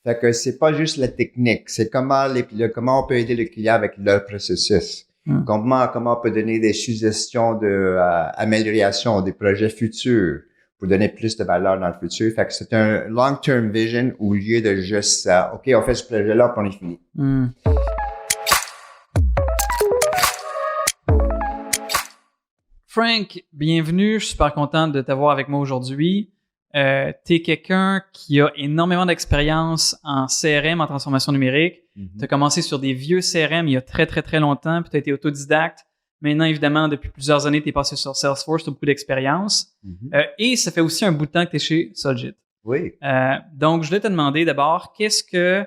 Fait que c'est pas juste la technique, c'est comment on peut aider le client avec leur processus. Comment on peut donner des suggestions de amélioration des projets futurs pour donner plus de valeur dans le futur. Fait que c'est un long-term vision au lieu de juste OK, on fait ce projet-là puis on est fini. Frank, bienvenue. Je suis super content de t'avoir avec moi aujourd'hui. T'es quelqu'un qui a énormément d'expérience en CRM, en transformation numérique. T'as commencé sur des vieux CRM il y a très, très, très longtemps, puis t'as été autodidacte. Maintenant, évidemment, depuis plusieurs années, t'es passé sur Salesforce, t'as beaucoup d'expérience. Et ça fait aussi un bout de temps que t'es chez Sogit. Oui. Donc, je voulais te demander d'abord, qu'est-ce que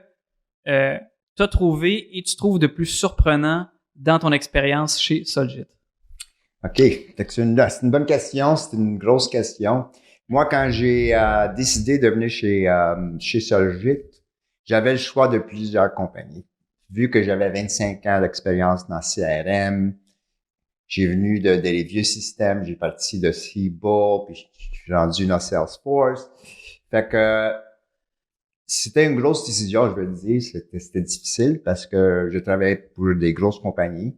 t'as trouvé et tu trouves de plus surprenant dans ton expérience chez Sogit? OK. C'est une bonne question. C'est une grosse question. Moi, quand j'ai décidé de venir chez Sogit, j'avais le choix de plusieurs compagnies. Vu que j'avais 25 ans d'expérience dans CRM, j'ai venu des vieux systèmes, j'ai parti de Siebel, puis je suis rendu dans Salesforce. Fait que c'était une grosse décision, je veux le dire. C'était difficile parce que je travaillais pour des grosses compagnies.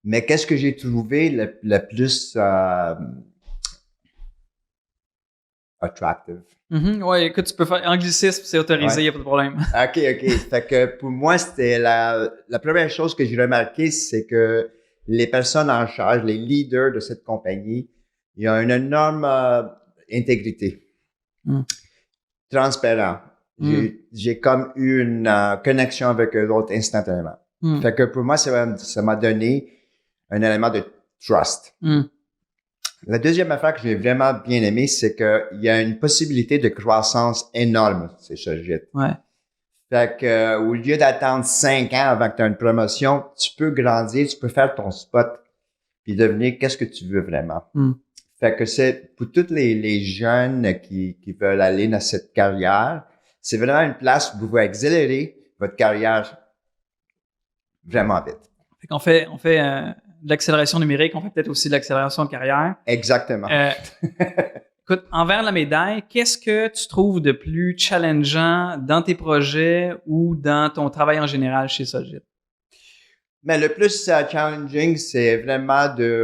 Mais qu'est-ce que j'ai trouvé le plus attractive? Ouais, écoute, tu peux faire anglicisme, c'est autorisé, y a pas de problème. OK. Fait que pour moi, c'était la première chose que j'ai remarqué, c'est que les personnes en charge, les leaders de cette compagnie, il y a une énorme intégrité. Transparent. J'ai comme eu une connexion avec eux autres instantanément. Fait que pour moi, ça m'a donné un élément de trust. La deuxième affaire que j'ai vraiment bien aimé, c'est qu'il y a une possibilité de croissance énorme, c'est Sogit. Ouais. Fait que au lieu d'attendre 5 ans avant que tu aies une promotion, tu peux grandir, tu peux faire ton spot puis devenir qu'est-ce que tu veux vraiment. Fait que c'est pour tous les jeunes qui veulent aller dans cette carrière, c'est vraiment une place où vous pouvez accélérer votre carrière vraiment vite. Fait qu'on fait de l'accélération numérique, on fait peut-être aussi de l'accélération de carrière. Exactement. Écoute, envers la médaille, qu'est-ce que tu trouves de plus challengeant dans tes projets ou dans ton travail en général chez Sogit? Mais le plus challenging, c'est vraiment de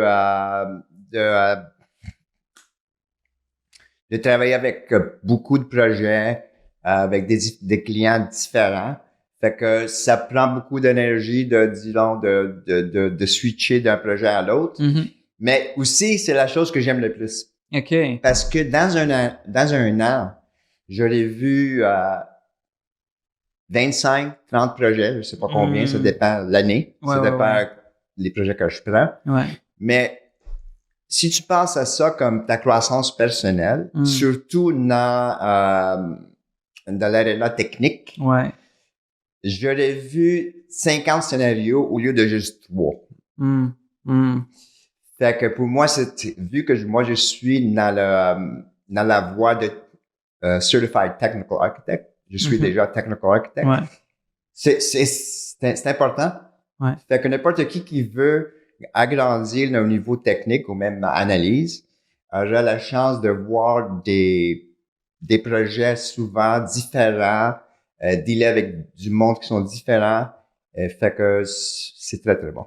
travailler avec beaucoup de projets, avec des clients différents. Fait que ça prend beaucoup d'énergie de switcher d'un projet à l'autre. Mais aussi, c'est la chose que j'aime le plus. OK. Parce que dans un an, j'aurais vu 25, 30 projets, je sais pas combien, ça dépend l'année, ça dépend les projets que je prends. Mais si tu penses à ça comme ta croissance personnelle, surtout dans l'aréna technique, j'aurais vu 50 scénarios au lieu de juste 3. Fait que pour moi, vu que moi je suis dans la voie de Certified Technical Architect, je suis déjà Technical Architect. C'est important. Fait que n'importe qui veut agrandir au niveau technique ou même analyse, aura la chance de voir des projets souvent différents, dealer avec du monde qui sont différents. Fait que c'est très, très bon.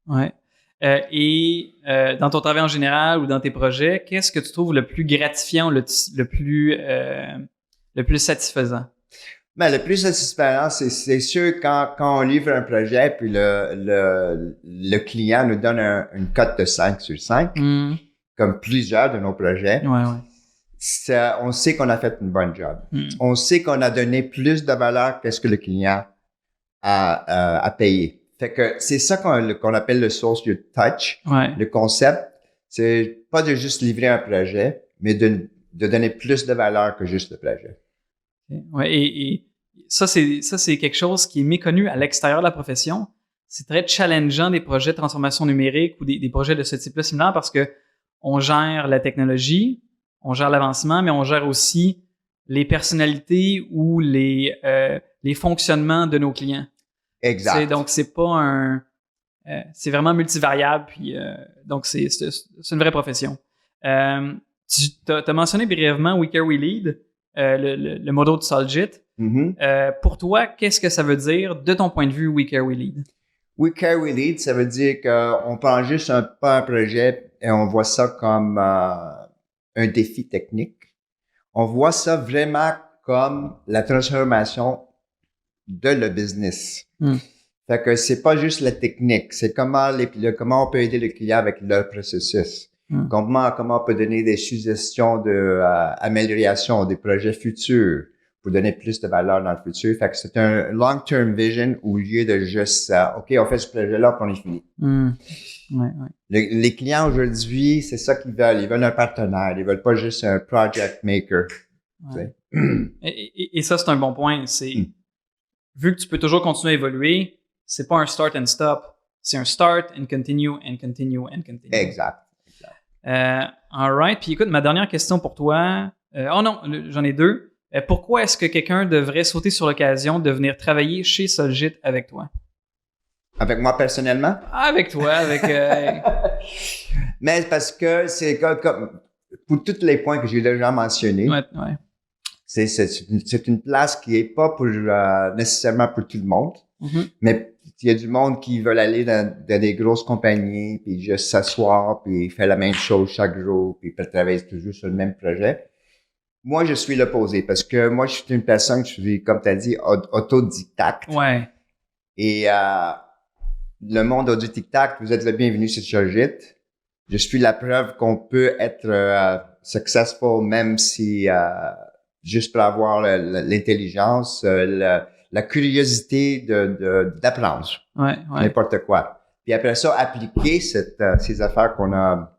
Ouais. Et dans ton travail en général ou dans tes projets, qu'est-ce que tu trouves le plus gratifiant, le plus satisfaisant? Ben, le plus satisfaisant, c'est sûr quand on livre un projet puis le client nous donne une cote de 5 sur 5, comme plusieurs de nos projets. On sait qu'on a fait une bonne job. On sait qu'on a donné plus de valeur que ce que le client a payé. Fait que c'est ça qu'on appelle le social touch. Le concept, c'est pas de juste livrer un projet, mais de donner plus de valeur que juste le projet. Ouais, et ça c'est quelque chose qui est méconnu à l'extérieur de la profession. C'est très challengeant des projets de transformation numérique ou des projets de ce type-là similaires parce que on gère la technologie, on gère l'avancement, mais on gère aussi les personnalités ou les fonctionnements de nos clients. Exact. Donc c'est pas c'est vraiment multivariable, puis donc c'est une vraie profession. Tu as mentionné brièvement We Care We Lead. le motto de Solgit. Pour toi, qu'est-ce que ça veut dire de ton point de vue We Care We Lead? We Care We Lead, ça veut dire qu'on prend juste pas un projet et on voit ça comme un défi technique. On voit ça vraiment comme la transformation de le business. Fait que c'est pas juste la technique, c'est comment on peut aider le client avec leur processus. Comment on peut donner des suggestions de amélioration des projets futurs pour donner plus de valeur dans le futur. Fait que c'est un long-term vision au lieu de juste OK, on fait ce projet-là puis on est fini. Ouais. Les clients aujourd'hui, c'est ça qu'ils veulent. Ils veulent un partenaire. Ils veulent pas juste un project maker. Ouais. Et ça, c'est un bon point. C'est vu que tu peux toujours continuer à évoluer, c'est pas un start and stop. C'est un start and continue and continue and continue. Exact. All right. Puis écoute, ma dernière question pour toi. Oh non, j'en ai deux. Pourquoi est-ce que quelqu'un devrait sauter sur l'occasion de venir travailler chez Solgit avec toi? Avec moi personnellement? Avec toi, avec... Mais parce que c'est comme pour tous les points que j'ai déjà mentionnés, ouais. C'est une place qui est pas pour nécessairement pour tout le monde, mais il y a du monde qui veulent aller dans des grosses compagnies, puis juste s'asseoir, puis faire la même chose chaque jour, puis travailler toujours sur le même projet. Moi, je suis l'opposé parce que moi, je suis une personne, je suis, comme tu as dit, autodidacte. Ouais. Et le monde autodidacte, vous êtes le bienvenu sur Solgit. Je suis la preuve qu'on peut être successful même si juste pour avoir l'intelligence, la curiosité d'apprendre. Ouais. N'importe quoi. Puis après ça, appliquer ces affaires qu'on a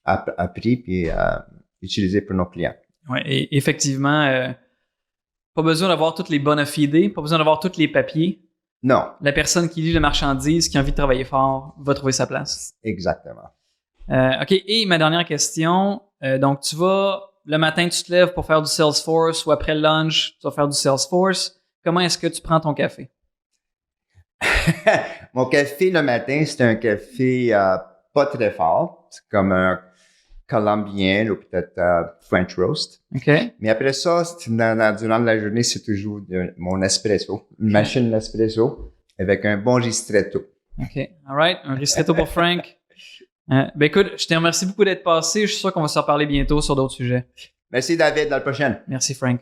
appris puis utiliser pour nos clients. Ouais, et effectivement, pas besoin d'avoir toutes les bonnes idées, pas besoin d'avoir tous les papiers. Non. La personne qui lit la marchandise, qui a envie de travailler fort, va trouver sa place. Exactement. OK. Et ma dernière question. Donc, le matin, tu te lèves pour faire du Salesforce ou après le lunch, tu vas faire du Salesforce. Comment est-ce que tu prends ton café? Mon café le matin, c'est un café pas très fort. C'est comme un colombien ou peut-être French roast. OK. Mais après ça, durant la journée, c'est toujours mon espresso. Une machine d'espresso avec un bon ristretto. OK. All right. Un ristretto pour Frank. Ben écoute, je te remercie beaucoup d'être passé. Je suis sûr qu'on va se reparler bientôt sur d'autres sujets. Merci David, à la prochaine. Merci Frank.